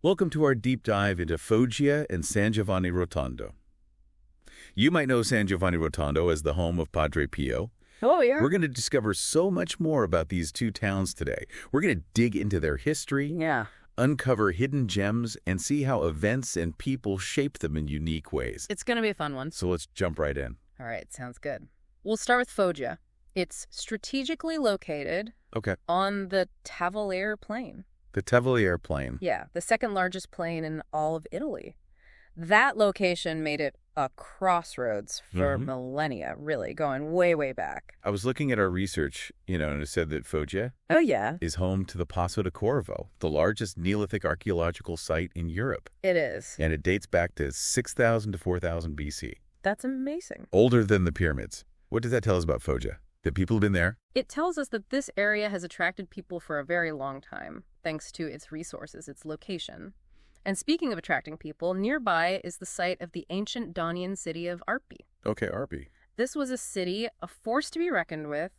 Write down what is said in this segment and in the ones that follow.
Welcome to our deep dive into Foggia and San Giovanni Rotondo. You might know San Giovanni Rotondo as the home of Padre Pio. Oh, yeah. We're going to discover so much more about these two towns today. We're going to dig into their history, uncover hidden gems, and see how events and people shape them in unique ways. It's going to be a fun one. So let's jump right in. All right, sounds good. We'll start with Foggia. It's strategically located on the Tavoliere Plain. The Tavoliere Plain. Yeah, the second largest plain in all of Italy. That location made it a crossroads for millennia, really, going way, way back. I was looking at our research, and it said that Foggia is home to the Passo di Corvo, the largest Neolithic archaeological site in Europe. It is. And it dates back to 6,000 to 4,000 BC. That's amazing. Older than the pyramids. What does that tell us about Foggia? That people have been there? It tells us that this area has attracted people for a very long time, thanks to its resources, its location. And speaking of attracting people, nearby is the site of the ancient Daunian city of Arpi. Okay, Arpi. This was a city, a force to be reckoned with.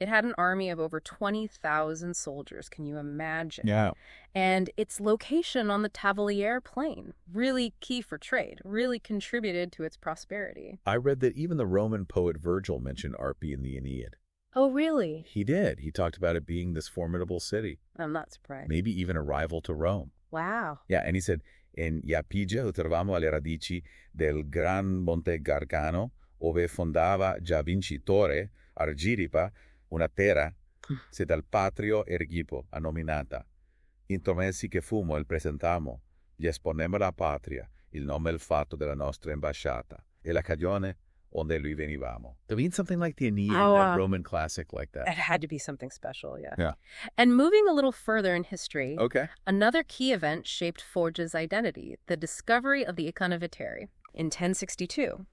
It had an army of over 20,000 soldiers. Can you imagine? Yeah. And its location on the Tavoliere Plain, really key for trade, really contributed to its prosperity. I read that even the Roman poet Virgil mentioned Arpi in the Aeneid. Oh, really? He did. He talked about it being this formidable city. I'm not surprised. Maybe even a rival to Rome. Wow. Yeah, and he said, in Iappigia trovamo alle radici del gran Monte Gargano, ove fondava già vincitore Argiripa una terra, se dal patrio ergipo a nominata. Intromessi che fumo il presentamo, gli esponemo la patria, il nome e il fatto della nostra ambasciata, e la cagione onde lui venivamo. It means something like the Aeneid, that Roman classic like that. It had to be something special, yeah. Yeah. And moving a little further in history, another key event shaped Foggia's identity, the discovery of the Icona Viteri in 1062.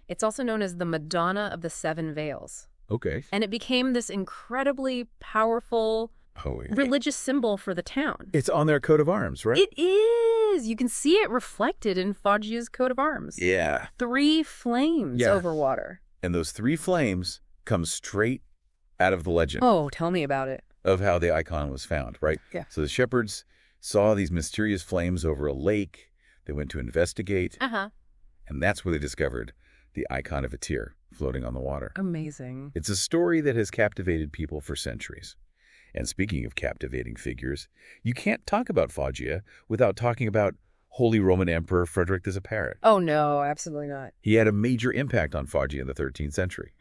It's also known as the Madonna of the Seven Veils. Okay. And it became this incredibly powerful religious symbol for the town. It's on their coat of arms, right? It is. You can see it reflected in Foggia's coat of arms. Yeah. 3 flames over water. And those 3 flames come straight out of the legend. Oh, tell me about it. Of how the icon was found, right? Yeah. So the shepherds saw these mysterious flames over a lake. They went to investigate. And that's where they discovered the icon of a tear floating on the water. Amazing. It's a story that has captivated people for centuries. And speaking of captivating figures, you can't talk about Foggia without talking about Holy Roman Emperor Frederick the Zephyrate. Oh, no, absolutely not. He had a major impact on Foggia in the 13th century.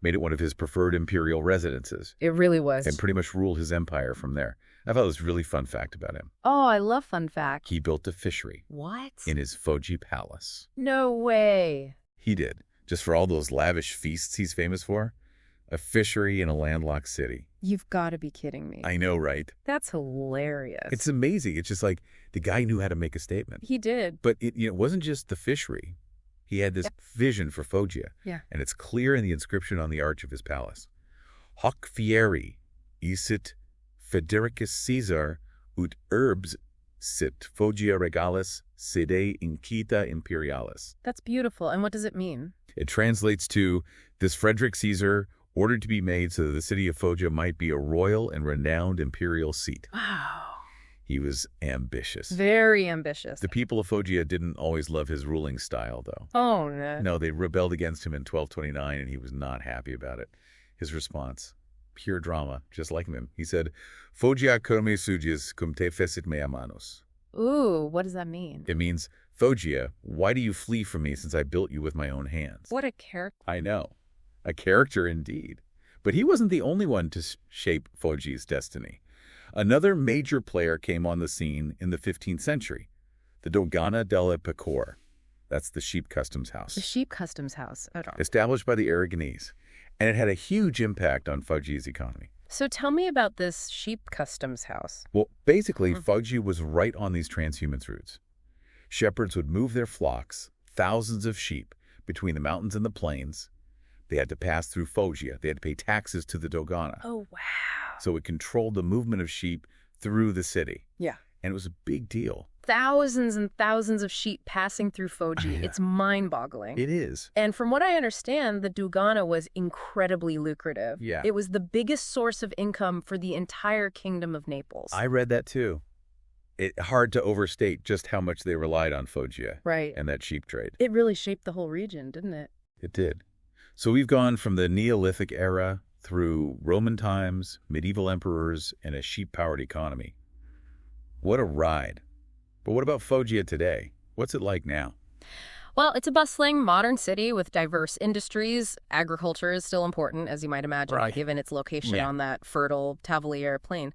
Made it one of his preferred imperial residences. It really was. And pretty much ruled his empire from there. I thought it was a really fun fact about him. Oh, I love fun facts. He built a fishery. What? In his Foggia palace. No way. He did. Just for all those lavish feasts he's famous for. A fishery in a landlocked city. You've got to be kidding me. I know, right? That's hilarious. It's amazing. It's just like the guy knew how to make a statement. He did. But it wasn't just the fishery. He had this vision for Foggia. Yeah. And it's clear in the inscription on the arch of his palace. Hoc fieri isit Federicus Caesar ut urbs sit Foggia regalis sede incita imperialis. That's beautiful. And what does it mean? It translates to, this Frederick Caesar ordered to be made so that the city of Foggia might be a royal and renowned imperial seat. Wow. He was ambitious. Very ambitious. The people of Foggia didn't always love his ruling style, though. Oh, no. No, they rebelled against him in 1229, and he was not happy about it. His response, pure drama, just like him. He said, Foggia cum me sugis cum te fecit mea manus. Ooh, what does that mean? It means, Foggia, why do you flee from me since I built you with my own hands? What a character. I know. A character indeed. But he wasn't the only one to shape Foggia's destiny. Another major player came on the scene in the 15th century, the Dogana delle Pecore. That's the sheep customs house. The sheep customs house. Established by the Aragonese. And it had a huge impact on Foggia's economy. So tell me about this sheep customs house. Well, basically, Foggia was right on these transhumance routes. Shepherds would move their flocks, thousands of sheep, between the mountains and the plains. They had to pass through Foggia. They had to pay taxes to the Dogana. Oh, wow. So it controlled the movement of sheep through the city. Yeah. And it was a big deal. Thousands and thousands of sheep passing through Foggia. Yeah. It's mind-boggling. It is. And from what I understand, the Dogana was incredibly lucrative. Yeah. It was the biggest source of income for the entire kingdom of Naples. I read that too. hard to overstate just how much they relied on Foggia Right. and that sheep trade. It really shaped the whole region, didn't it? It did. So we've gone from the Neolithic era through Roman times, medieval emperors, and a sheep-powered economy. What a ride. But what about Foggia today? What's it like now? Well, it's a bustling, modern city with diverse industries. Agriculture is still important, as you might imagine, Right. given its location Yeah. on that fertile Tavoliere plain.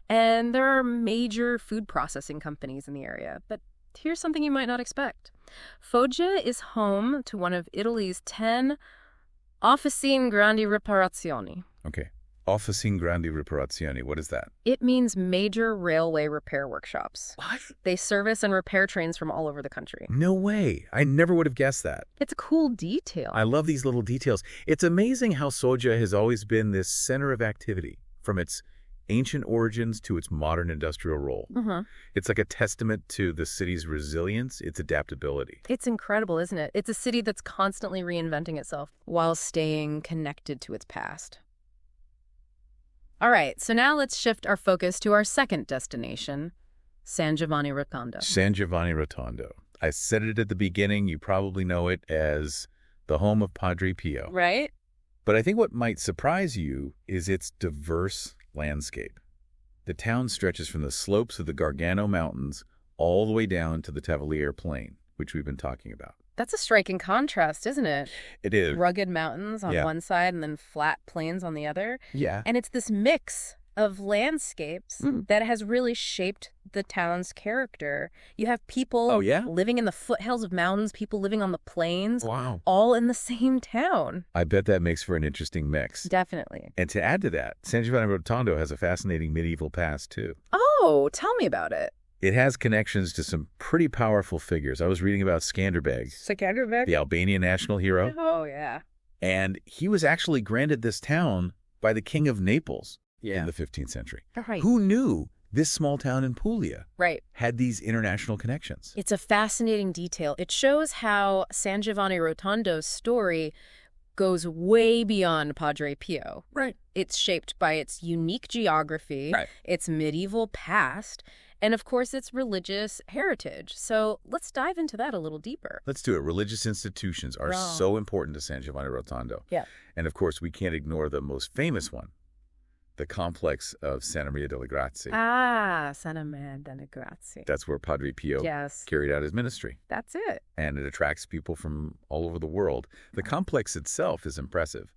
And there are major food processing companies in the area. But here's something you might not expect. Foggia is home to one of Italy's 10 Officine Grandi Riparazioni. Okay. Officine Grandi Riparazioni. What is that? It means major railway repair workshops. What? They service and repair trains from all over the country. No way. I never would have guessed that. It's a cool detail. I love these little details. It's amazing how Foggia has always been this center of activity, from its ancient origins to its modern industrial role. It's like a testament to the city's resilience, its adaptability. It's incredible, isn't it? It's a city that's constantly reinventing itself while staying connected to its past. All right, so now let's shift our focus to our second destination, San Giovanni Rotondo. San Giovanni Rotondo. I said it at the beginning. You probably know it as the home of Padre Pio. Right? But I think what might surprise you is its diverse landscape. The town stretches from the slopes of the Gargano Mountains all the way down to the Tavoliere Plain, which we've been talking about. That's a striking contrast, isn't it? It is. Rugged mountains on Yeah. one side and then flat plains on the other. Yeah. And it's this mix of landscapes that has really shaped the town's character. You have people Oh, yeah? living in the foothills of mountains, people living on the plains, Wow. all in the same town. I bet that makes for an interesting mix. Definitely. And to add to that, San Giovanni Rotondo has a fascinating medieval past, too. Oh, tell me about it. It has connections to some pretty powerful figures. I was reading about Skanderbeg, Skanderbeg? the Albanian national hero, Oh, yeah. and he was actually granted this town by the King of Naples Yeah. in the 15th century. Right. Who knew this small town in Puglia Right. had these international connections? It's a fascinating detail. It shows how San Giovanni Rotondo's story goes way beyond Padre Pio. Right. It's shaped by its unique geography, Right. its medieval past, and of course its religious heritage. So let's dive into that a little deeper. Let's do it. Religious institutions are Wow. so important to San Giovanni Rotondo. Yeah. And of course, we can't ignore the most famous one, the complex of Santa Maria delle Grazie. Santa Maria delle Grazie. That's where Padre Pio Yes, carried out his ministry. that's it. And it attracts people from all over the world. The complex itself is impressive.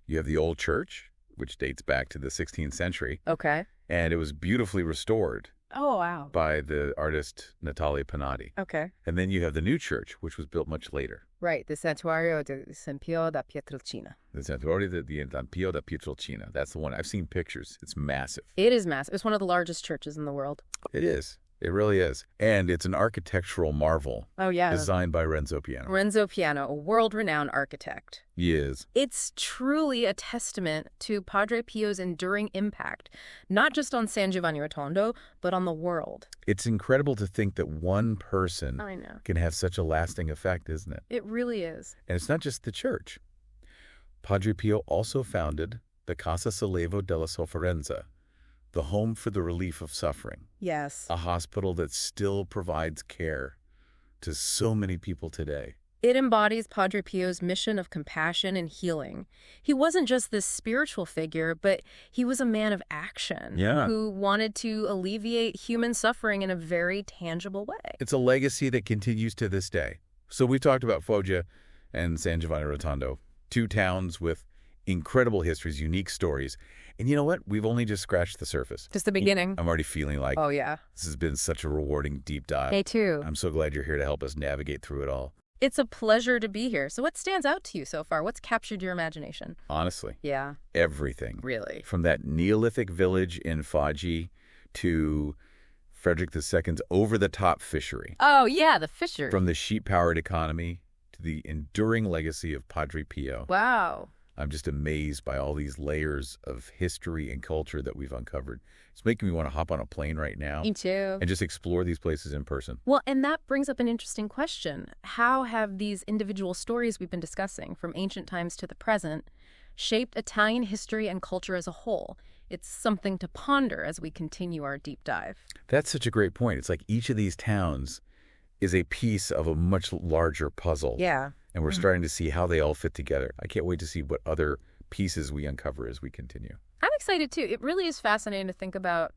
You have the old church, which dates back to the 16th century, Okay. and it was beautifully restored Oh, wow. by the artist Natale Panatti. Okay. And then you have the new church, which was built much later. Right, the Santuario di San Pio da Pietrelcina. The Santuario di San Pio da Pietrelcina. That's the one. I've seen pictures. It's massive. It is massive. It's one of the largest churches in the world. It is. It really is. And it's an architectural marvel Oh, yeah. designed by Renzo Piano. Renzo Piano, a world-renowned architect. He is. It's truly a testament to Padre Pio's enduring impact, not just on San Giovanni Rotondo, but on the world. It's incredible to think that one person I know. can have such a lasting effect, isn't it? It really is. And it's not just the church. Padre Pio also founded the Casa Sollievo della Sofferenza, the home for the relief of suffering, Yes. a hospital that still provides care to so many people today. It embodies Padre Pio's mission of compassion and healing. He wasn't just this spiritual figure, but he was a man of action Yeah. who wanted to alleviate human suffering in a very tangible way. It's a legacy that continues to this day. So we've talked about Foggia and San Giovanni Rotondo, two towns with incredible histories, unique stories. And you know what? We've only just scratched the surface. Just the beginning. I'm already feeling like Oh, yeah. this has been such a rewarding deep dive. Me too. I'm so glad you're here to help us navigate through it all. It's a pleasure to be here. So what stands out to you so far? What's captured your imagination? Honestly, Yeah. everything. Really? From that Neolithic village in Foggia to Frederick II's over-the-top fishery. Oh, yeah, the fishery. From the sheep-powered economy to the enduring legacy of Padre Pio. Wow. I'm just amazed by all these layers of history and culture that we've uncovered. It's making me want to hop on a plane right now Me too. and just explore these places in person. Well, and that brings up an interesting question. How have these individual stories we've been discussing, from ancient times to the present, shaped Italian history and culture as a whole? it's something to ponder as we continue our deep dive. That's such a great point. It's like each of these towns is a piece of a much larger puzzle. Yeah. And we're starting to see how they all fit together. I can't wait to see what other pieces we uncover as we continue. I'm excited too. It really is fascinating to think about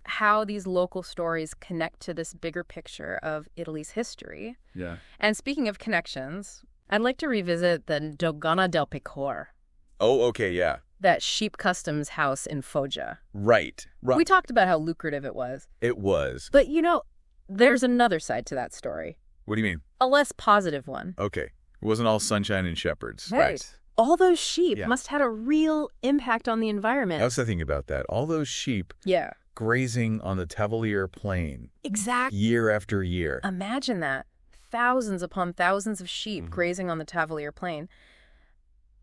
how these local stories connect to this bigger picture of Italy's history. Yeah. And speaking of connections, I'd like to revisit the Dogana del Pecor, Oh, okay, yeah. that sheep customs house in Foggia. Right. We talked about how lucrative it was. It was. But, there's another side to that story. What do you mean? A less positive one. Okay. It wasn't all sunshine and shepherds. Right. All those sheep Yeah. must have had a real impact on the environment. I was thinking about that. All those sheep Yeah. grazing on the Tavoliere Plain Exactly. year after year. Imagine that. Thousands upon thousands of sheep grazing on the Tavoliere Plain.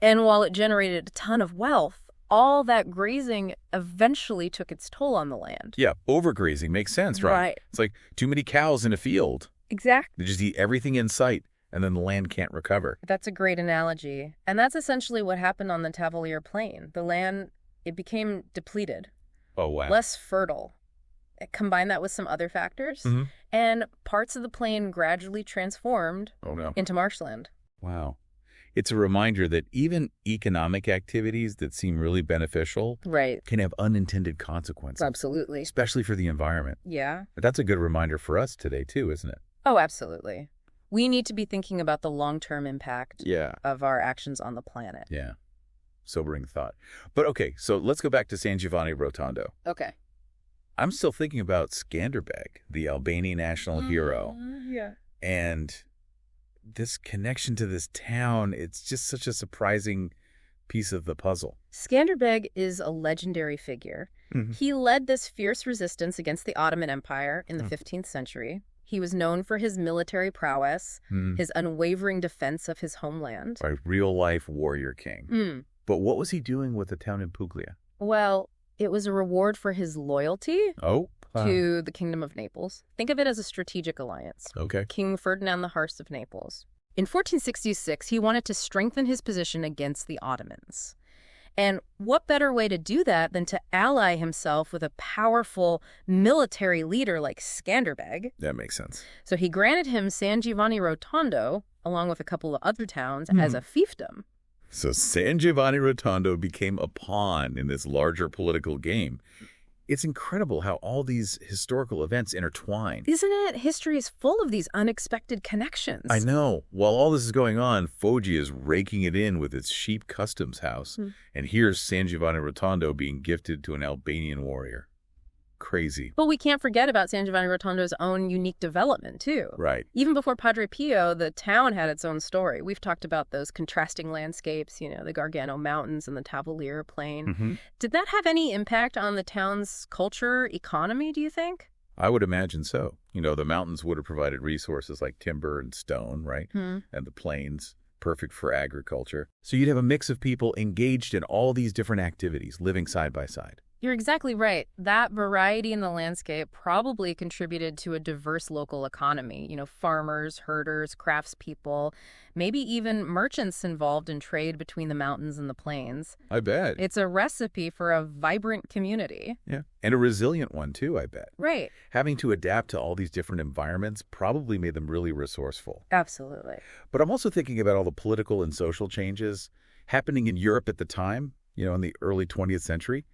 And while it generated a ton of wealth, all that grazing eventually took its toll on the land. Yeah, overgrazing makes sense, right? Right. It's like too many cows in a field. Exactly. They just eat everything in sight, and then the land can't recover. That's a great analogy. And that's essentially what happened on the Tavoliere Plain. The land, it became depleted, Oh, wow. less fertile. Combine that with some other factors, Mhm. and parts of the plain gradually transformed Oh, no. into marshland. Wow. It's a reminder that even economic activities that seem really beneficial Right. can have unintended consequences, Absolutely. especially for the environment. Yeah. That's a good reminder for us today, too, isn't it? Oh, absolutely. We need to be thinking about the long-term impact Yeah. of our actions on the planet. Yeah. Sobering thought. But okay, so let's go back to San Giovanni Rotondo. Okay. I'm still thinking about Skanderbeg, the Albanian national hero. Yeah. And this connection to this town, it's just such a surprising piece of the puzzle. Skanderbeg is a legendary figure. Mhm. He led this fierce resistance against the Ottoman Empire in the 15th century. He was known for his military prowess, his unwavering defense of his homeland. A real-life warrior king. Mm. But what was he doing with the town in Puglia? Well, it was a reward for his loyalty Oh. to the Kingdom of Naples. Think of it as a strategic alliance. Okay. King Ferdinand the Harst of Naples. In 1466, he wanted to strengthen his position against the Ottomans. And what better way to do that than to ally himself with a powerful military leader like Skanderbeg? That makes sense. So he granted him San Giovanni Rotondo, along with a couple of other towns, as a fiefdom. So San Giovanni Rotondo became a pawn in this larger political game. It's incredible how all these historical events intertwine. Isn't it? History is full of these unexpected connections. I know. While all this is going on, Foggia is raking it in with its sheep customs house. And here's San Giovanni Rotondo being gifted to an Albanian warrior. Crazy. But we can't forget about San Giovanni Rotondo's own unique development, too. Right. Even before Padre Pio, the town had its own story. We've talked about those contrasting landscapes, the Gargano Mountains and the Tavoliere Plain. Did that have any impact on the town's culture, economy, do you think? I would imagine so. The mountains would have provided resources like timber and stone, right? And the plains, perfect for agriculture. So you'd have a mix of people engaged in all these different activities, living side by side. You're exactly right. That variety in the landscape probably contributed to a diverse local economy. Farmers, herders, craftspeople, maybe even merchants involved in trade between the mountains and the plains. I bet. It's a recipe for a vibrant community. Yeah. And a resilient one, too, I bet. Right. Having to adapt to all these different environments probably made them really resourceful. Absolutely. But I'm also thinking about all the political and social changes happening in Europe at the time, in the early 20th century.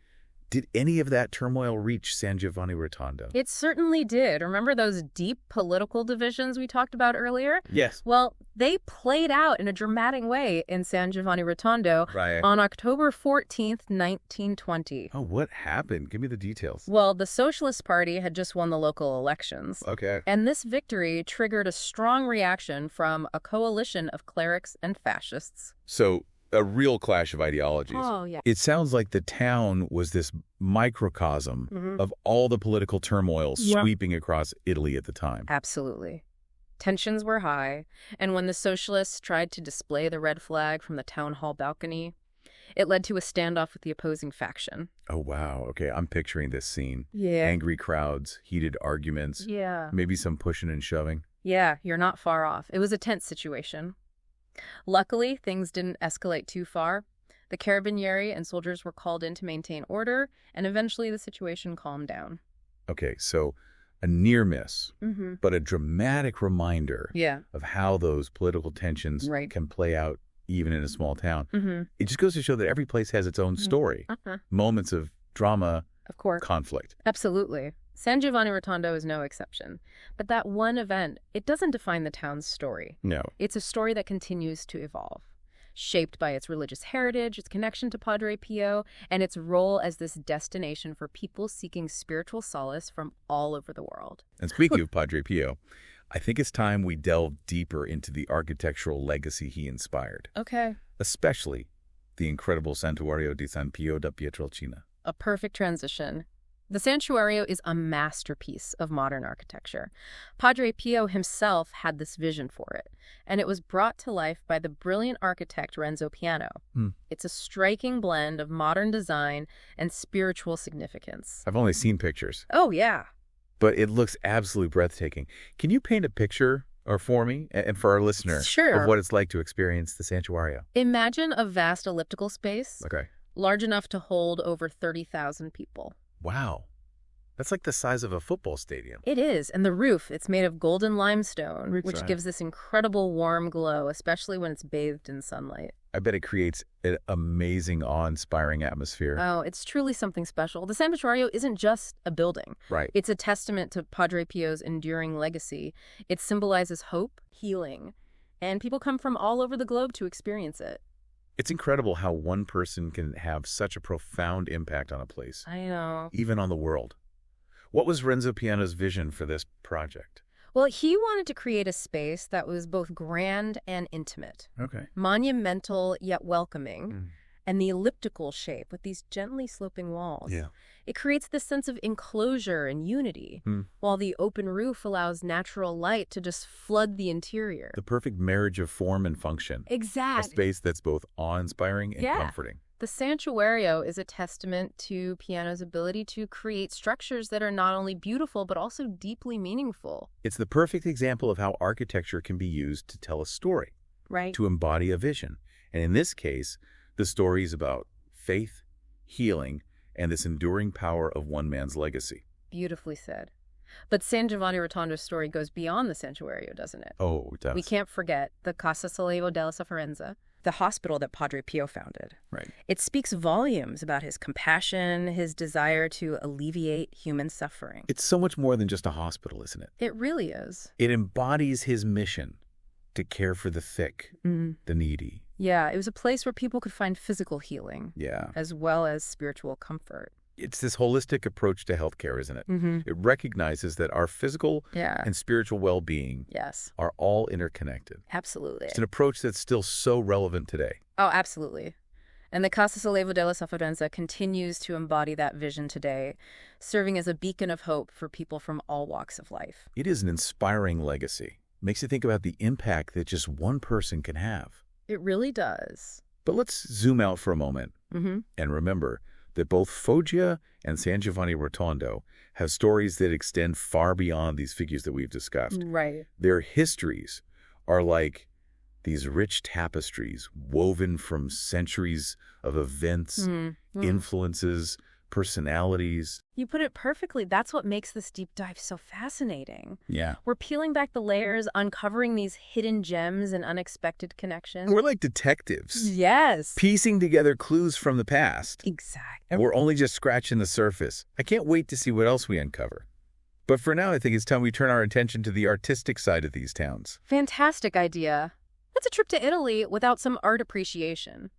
Did any of that turmoil reach San Giovanni Rotondo? It certainly did. Remember those deep political divisions we talked about earlier? Yes. Well, they played out in a dramatic way in San Giovanni Rotondo on October 14th, 1920. Oh, what happened? Give me the details. Well, the Socialist Party had just won the local elections. Okay. And this victory triggered a strong reaction from a coalition of clerics and fascists. So a real clash of ideologies. Oh, yeah. It sounds like the town was this microcosm of all the political turmoil sweeping across Italy at the time. Absolutely. Tensions were high, and when the socialists tried to display the red flag from the town hall balcony, it led to a standoff with the opposing faction. Oh, wow. Okay, I'm picturing this scene. Yeah. Angry crowds, heated arguments, Yeah. maybe some pushing and shoving. Yeah, you're not far off. It was a tense situation. Luckily, things didn't escalate too far. The carabinieri and soldiers were called in to maintain order, and eventually the situation calmed down. Okay, so a near miss, Mm-hmm. but a dramatic reminder Yeah. of how those political tensions Right. can play out even in a small town. Mm-hmm. It just goes to show that every place has its own story. Uh-huh. Moments of drama, Of course. conflict. Absolutely. San Giovanni Rotondo is no exception. But that one event, it doesn't define the town's story. No. It's a story that continues to evolve, shaped by its religious heritage, its connection to Padre Pio, and its role as this destination for people seeking spiritual solace from all over the world. And speaking of Padre Pio, I think it's time we delve deeper into the architectural legacy he inspired, Okay. especially the incredible Santuario di San Pio da Pietrelcina. A perfect transition. The Santuario is a masterpiece of modern architecture. Padre Pio himself had this vision for it, and it was brought to life by the brilliant architect Renzo Piano. It's a striking blend of modern design and spiritual significance. I've only seen pictures, Oh, yeah. but it looks absolutely breathtaking. Can you paint a picture for me and for our listener Sure. of what it's like to experience the Santuario? Imagine a vast elliptical space, Okay. large enough to hold over 30,000 people. Wow. That's like the size of a football stadium. It is, and the roof, it's made of golden limestone, That's which right. gives this incredible warm glow, especially when it's bathed in sunlight. I bet it creates an amazing, awe-inspiring atmosphere. Oh, it's truly something special. The Santuario isn't just a building. Right. It's a testament to Padre Pio's enduring legacy. It symbolizes hope, healing, and people come from all over the globe to experience it. It's incredible how one person can have such a profound impact on a place, I know. even on the world. What was Renzo Piano's vision for this project? Well, he wanted to create a space that was both grand and intimate, Okay. monumental yet welcoming, and the elliptical shape with these gently sloping walls. Yeah. It creates this sense of enclosure and unity, while the open roof allows natural light to just flood the interior. The perfect marriage of form and function. A Exactly. space that's both awe-inspiring and Yeah. comforting. The Santuario is a testament to Piano's ability to create structures that are not only beautiful, but also deeply meaningful. It's the perfect example of how architecture can be used to tell a story, Right. to embody a vision. And in this case, the story is about faith, healing, and this enduring power of one man's legacy. Beautifully said. But San Giovanni Rotondo's story goes beyond the Santuario, doesn't it? Oh, it does. We can't forget the Casa Sollievo della Sofferenza, the hospital that Padre Pio founded. Right. It speaks volumes about his compassion, his desire to alleviate human suffering. It's so much more than just a hospital, isn't it? It really is. It embodies his mission to care for the sick, the needy. Yeah, it was a place where people could find physical healing, Yeah. as well as spiritual comfort. It's this holistic approach to healthcare, isn't it? Mm-hmm. It recognizes that our physical Yeah. and spiritual well-being Yes, are all interconnected. absolutely. It's an approach that's still so relevant today. Oh, absolutely. And the Casa Sollievo della Sofferenza continues to embody that vision today, serving as a beacon of hope for people from all walks of life. It is an inspiring legacy. Makes you think about the impact that just one person can have. It really does. But let's zoom out for a moment Mm-hmm. and remember that both Foggia and San Giovanni Rotondo have stories that extend far beyond these figures that we've discussed. Right. Their histories are like these rich tapestries woven from centuries of events, influences, personalities. You put it perfectly. That's what makes this deep dive so fascinating. Yeah. We're peeling back the layers, uncovering these hidden gems and unexpected connections. We're like detectives, Yes. piecing together clues from the past. Exactly. We're only just scratching the surface. I can't wait to see what else we uncover. But for now, I think it's time we turn our attention to the artistic side of these towns. Fantastic idea. What's a trip to Italy without some art appreciation?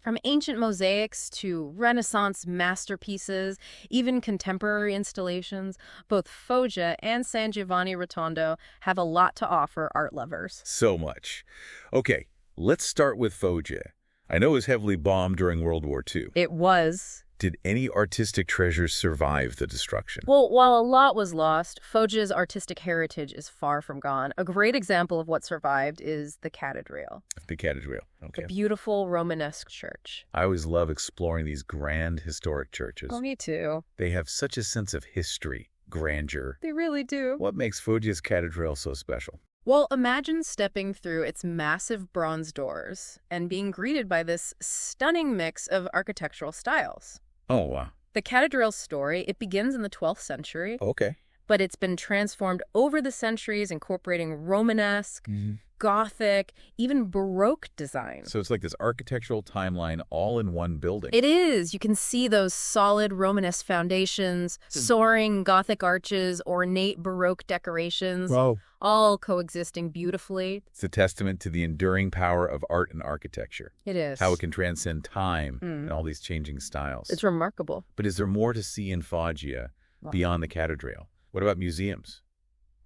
From ancient mosaics to Renaissance masterpieces, even contemporary installations, both Foggia and San Giovanni Rotondo have a lot to offer art lovers. So much. Okay, let's start with Foggia. I know it was heavily bombed during World War II. It was. Did any artistic treasures survive the destruction? Well, while a lot was lost, Foggia's artistic heritage is far from gone. A great example of what survived is the cathedral, The cathedral. Okay. the beautiful Romanesque church. I always love exploring these grand historic churches. Oh, me too. They have such a sense of history, grandeur. They really do. What makes Foggia's cathedral so special? Well, imagine stepping through its massive bronze doors and being greeted by this stunning mix of architectural styles. Oh, wow. The cathedral's story, it begins in the 12th century, Okay. but it's been transformed over the centuries, incorporating Romanesque, Gothic, even Baroque design. So it's like this architectural timeline all in one building. It is. You can see those solid Romanesque foundations, soaring Gothic arches, ornate Baroque decorations, Wow. all coexisting beautifully. It's a testament to the enduring power of art and architecture. It is. How it can transcend time and all these changing styles. It's remarkable. But is there more to see in Foggia beyond the cathedral? What about museums?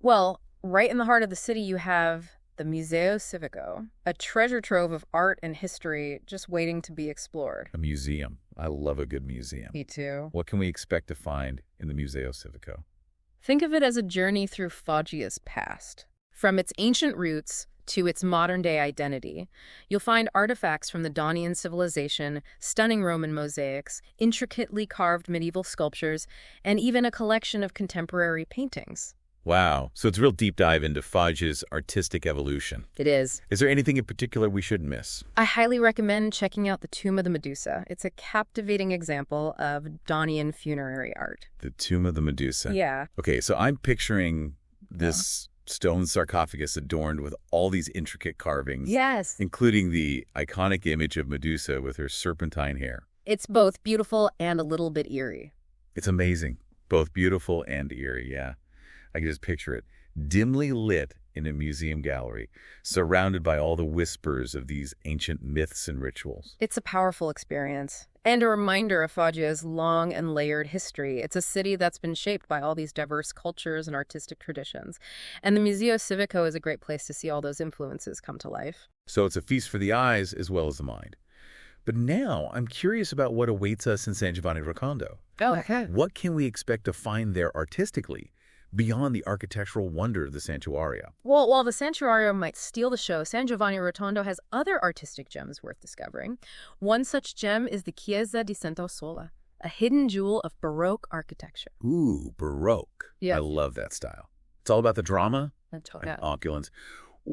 Well, right in the heart of the city, you have the Museo Civico, a treasure trove of art and history just waiting to be explored. A museum. I love a good museum. Me too. What can we expect to find in the Museo Civico? Think of it as a journey through Foggia's past. From its ancient roots to its modern-day identity, you'll find artifacts from the Daunian civilization, stunning Roman mosaics, intricately carved medieval sculptures, and even a collection of contemporary paintings. Wow. So it's a real deep dive into Foggia's artistic evolution. It is. Is there anything in particular we shouldn't miss? I highly recommend checking out the Tomb of the Medusa. It's a captivating example of Daunian funerary art. The Tomb of the Medusa. Yeah. Okay, so I'm picturing this stone sarcophagus adorned with all these intricate carvings. Yes. Including the iconic image of Medusa with her serpentine hair. It's both beautiful and a little bit eerie. It's amazing. Both beautiful and eerie, yeah. I can just picture it. Dimly lit in a museum gallery, surrounded by all the whispers of these ancient myths and rituals. It's a powerful experience. And a reminder of Foggia's long and layered history. It's a city that's been shaped by all these diverse cultures and artistic traditions. And the Museo Civico is a great place to see all those influences come to life. So it's a feast for the eyes as well as the mind. But now I'm curious about what awaits us in San Giovanni Rotondo. Oh, okay. What can we expect to find there artistically, beyond the architectural wonder of the Santuario? Well, while the Santuario might steal the show, San Giovanni Rotondo has other artistic gems worth discovering. One such gem is the Chiesa di Sant'Orsola, a hidden jewel of Baroque architecture. Ooh, Baroque. Yeah. I love that style. It's all about the drama and Yeah. opulence.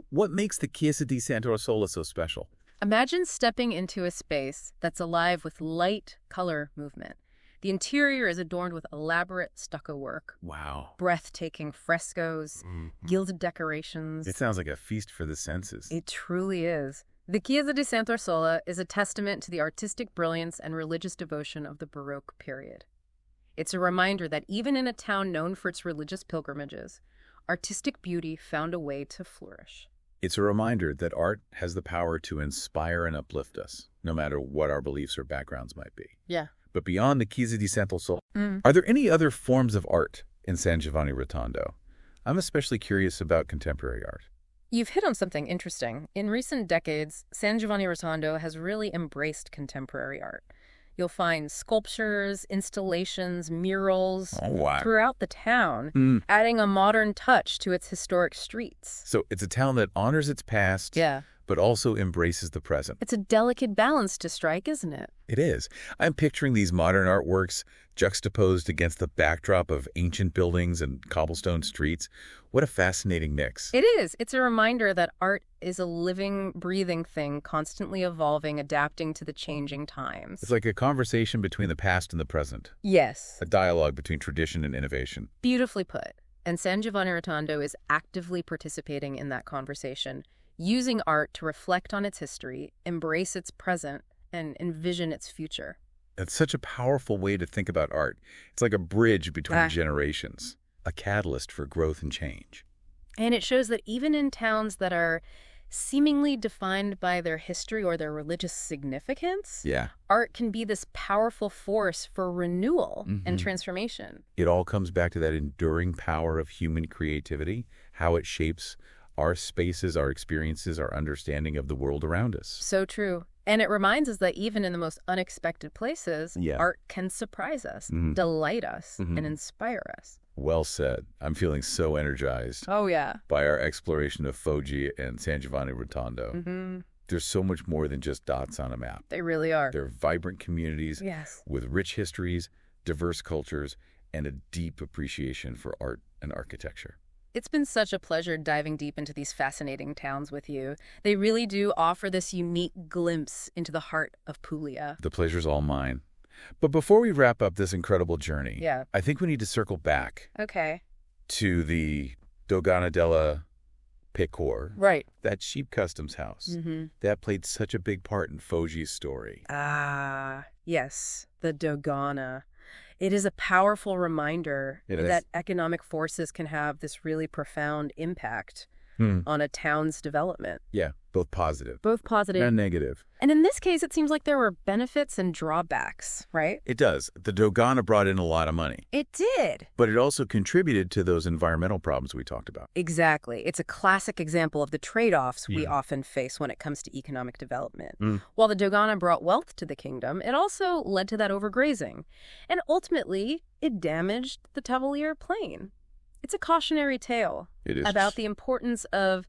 What makes the Chiesa di Sant'Orsola so special? Imagine stepping into a space that's alive with light, color, movement. The interior is adorned with elaborate stucco work, Wow. breathtaking frescoes, gilded decorations. It sounds like a feast for the senses. It truly is. The Chiesa di Sant'Orsola is a testament to the artistic brilliance and religious devotion of the Baroque period. It's a reminder that even in a town known for its religious pilgrimages, artistic beauty found a way to flourish. It's a reminder that art has the power to inspire and uplift us, no matter what our beliefs or backgrounds might be. Yeah. But beyond the Chiesa di Sant'Orsola, are there any other forms of art in San Giovanni Rotondo? I'm especially curious about contemporary art. You've hit on something interesting. In recent decades, San Giovanni Rotondo has really embraced contemporary art. You'll find sculptures, installations, murals throughout the town, adding a modern touch to its historic streets. So it's a town that honors its past, but also embraces the present. It's a delicate balance to strike, isn't it? It is. I'm picturing these modern artworks juxtaposed against the backdrop of ancient buildings and cobblestone streets. What a fascinating mix. It is. It's a reminder that art is a living, breathing thing, constantly evolving, adapting to the changing times. It's like a conversation between the past and the present. Yes. A dialogue between tradition and innovation. Beautifully put. And San Giovanni Rotondo is actively participating in that conversation, using art to reflect on its history, embrace its present, and envision its future. That's such a powerful way to think about art. It's like a bridge between generations, a catalyst for growth and change. And it shows that even in towns that are seemingly defined by their history or their religious significance, art can be this powerful force for renewal and transformation. It all comes back to that enduring power of human creativity, how it shapes our spaces, our experiences, our understanding of the world around us. So true. And it reminds us that even in the most unexpected places, art can surprise us, delight us, and inspire us. Well said. I'm feeling so energized. Oh, yeah. By our exploration of Foggia and San Giovanni Rotondo. There's so much more than just dots on a map. They really are. They're vibrant communities with rich histories, diverse cultures, and a deep appreciation for art and architecture. It's been such a pleasure diving deep into these fascinating towns with you. They really do offer this unique glimpse into the heart of Puglia. The pleasure's all mine. But before we wrap up this incredible journey, Yeah. I think we need to circle back Okay. to the Dogana della Pecor, Right. that sheep customs house. Mm-hmm. That played such a big part in Foggia's story. Ah, yes, the Dogana. It is a powerful reminder It is. that economic forces can have this really profound impact on a town's development. Yeah, both positive Both positive. and negative. And in this case, it seems like there were benefits and drawbacks, right? It does. The Dogana brought in a lot of money, It did. but it also contributed to those environmental problems we talked about. Exactly. It's a classic example of the trade-offs we Yeah. often face when it comes to economic development. Mm. While the Dogana brought wealth to the kingdom, it also led to that overgrazing. And ultimately, it damaged the Tavoliere Plain. It's a cautionary tale It is. about the importance of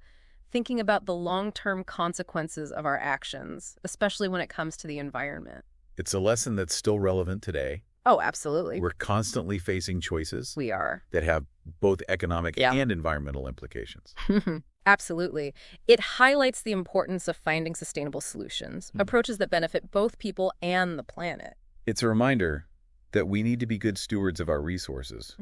thinking about the long-term consequences of our actions, especially when it comes to the environment. It's a lesson that's still relevant today. Oh, absolutely. We're constantly facing choices We are. that have both economic Yeah. and environmental implications. Absolutely. It highlights the importance of finding sustainable solutions, approaches that benefit both people and the planet. It's a reminder that we need to be good stewards of our resources,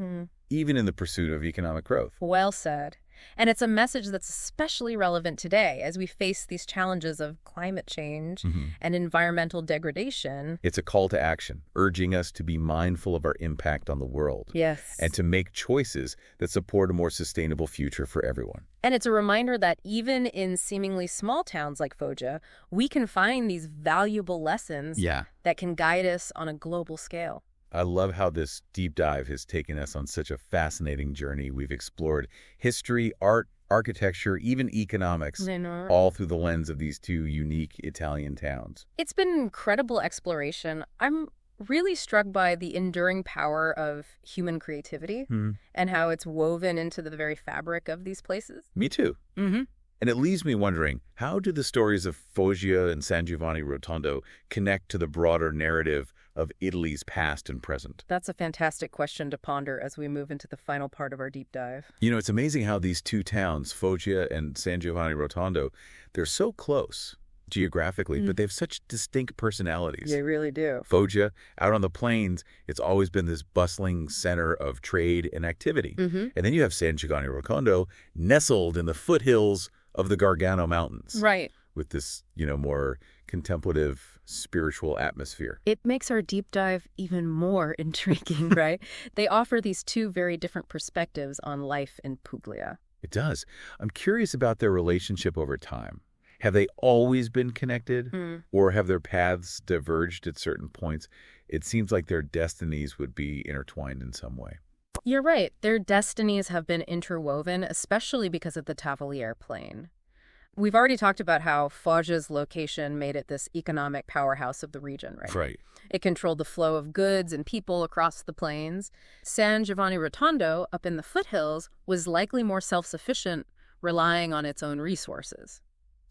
even in the pursuit of economic growth. Well said. And it's a message that's especially relevant today as we face these challenges of climate change and environmental degradation. It's a call to action, urging us to be mindful of our impact on the world Yes. and to make choices that support a more sustainable future for everyone. And it's a reminder that even in seemingly small towns like Foggia, we can find these valuable lessons that can guide us on a global scale. I love how this deep dive has taken us on such a fascinating journey. We've explored history, art, architecture, even economics, I know. all through the lens of these two unique Italian towns. It's been an incredible exploration. I'm really struck by the enduring power of human creativity and how it's woven into the very fabric of these places. Me too. Mm-hmm. And it leaves me wondering, how do the stories of Foggia and San Giovanni Rotondo connect to the broader narrative of Italy's past and present? That's a fantastic question to ponder as we move into the final part of our deep dive. You know, it's amazing how these two towns, Foggia and San Giovanni Rotondo, they're so close geographically, but they have such distinct personalities. They really do. Foggia, out on the plains, it's always been this bustling center of trade and activity. And then you have San Giovanni Rotondo, nestled in the foothills of the Gargano Mountains. Right. With this, more contemplative, spiritual atmosphere. It makes our deep dive even more intriguing, right? They offer these two very different perspectives on life in Puglia. It does. I'm curious about their relationship over time. Have they always been connected, or have their paths diverged at certain points? It seems like their destinies would be intertwined in some way. You're right. Their destinies have been interwoven, especially because of the Tavoliere Plain. We've already talked about how Foggia's location made it this economic powerhouse of the region, right? Right. It controlled the flow of goods and people across the plains. San Giovanni Rotondo, up in the foothills, was likely more self-sufficient, relying on its own resources.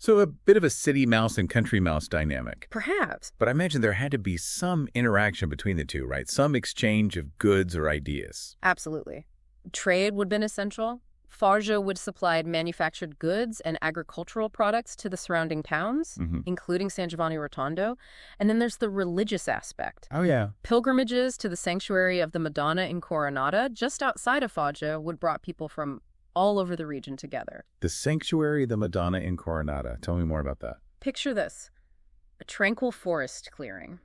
So a bit of a city mouse and country mouse dynamic. Perhaps. But I imagine there had to be some interaction between the two, right? Some exchange of goods or ideas. Absolutely. Trade would have been essential. Foggia would supply manufactured goods and agricultural products to the surrounding towns, including San Giovanni Rotondo. And then there's the religious aspect. Oh, yeah. Pilgrimages to the sanctuary of the Madonna in Coronata, just outside of Foggia, would brought people from all over the region together. The sanctuary of the Madonna in Coronata. Tell me more about that. Picture this. A tranquil forest clearing.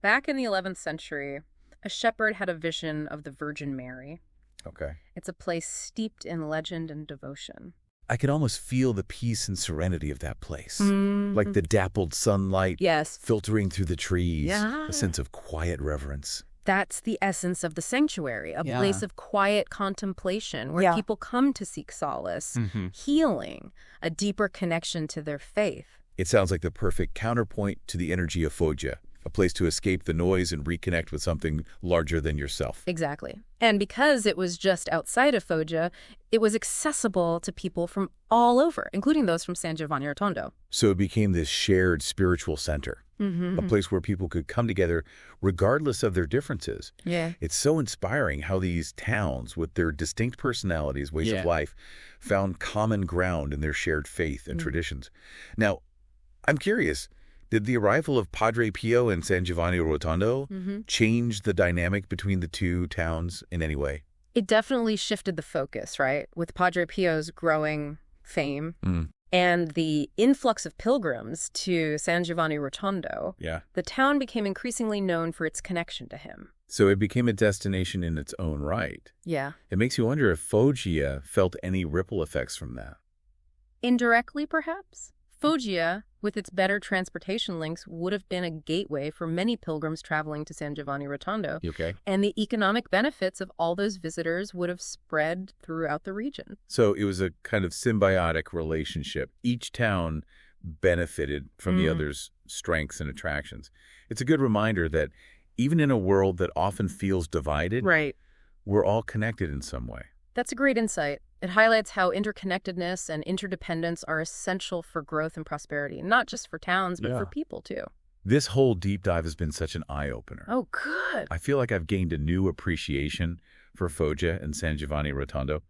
Back in the 11th century, a shepherd had a vision of the Virgin Mary. Okay. It's a place steeped in legend and devotion. I can almost feel the peace and serenity of that place. Like the dappled sunlight filtering through the trees. A sense of quiet reverence. That's the essence of the sanctuary, a place of quiet contemplation where people come to seek solace, healing, a deeper connection to their faith. It sounds like the perfect counterpoint to the energy of Foggia, A place to escape the noise and reconnect with something larger than yourself. Exactly. And because it was just outside of Foggia, it was accessible to people from all over, including those from San Giovanni Rotondo. So it became this shared spiritual center, a place where people could come together regardless of their differences. Yeah. It's so inspiring how these towns, with their distinct personalities, ways of life, found common ground in their shared faith and traditions. Now, I'm curious, did the arrival of Padre Pio and San Giovanni Rotondo change the dynamic between the two towns in any way? It definitely shifted the focus, right? With Padre Pio's growing fame and the influx of pilgrims to San Giovanni Rotondo, the town became increasingly known for its connection to him. So it became a destination in its own right. Yeah. It makes you wonder if Foggia felt any ripple effects from that. Indirectly, perhaps? Foggia, with its better transportation links, would have been a gateway for many pilgrims traveling to San Giovanni Rotondo. Okay. And the economic benefits of all those visitors would have spread throughout the region. So it was a kind of symbiotic relationship. Each town benefited from the other's strengths and attractions. It's a good reminder that even in a world that often feels divided, we're all connected in some way. That's a great insight. It highlights how interconnectedness and interdependence are essential for growth and prosperity, not just for towns, but for people, too. This whole deep dive has been such an eye-opener. Oh, good. I feel like I've gained a new appreciation for Foggia and San Giovanni Rotondo,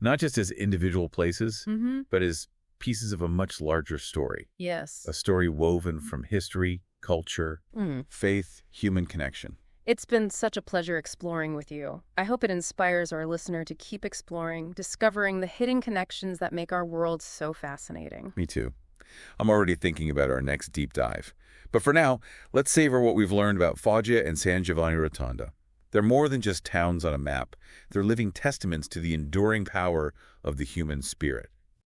not just as individual places, but as pieces of a much larger story. Yes. A story woven from history, culture, faith, human connection. It's been such a pleasure exploring with you. I hope it inspires our listener to keep exploring, discovering the hidden connections that make our world so fascinating. Me too. I'm already thinking about our next deep dive. But for now, let's savor what we've learned about Foggia and San Giovanni Rotondo. They're more than just towns on a map. They're living testaments to the enduring power of the human spirit.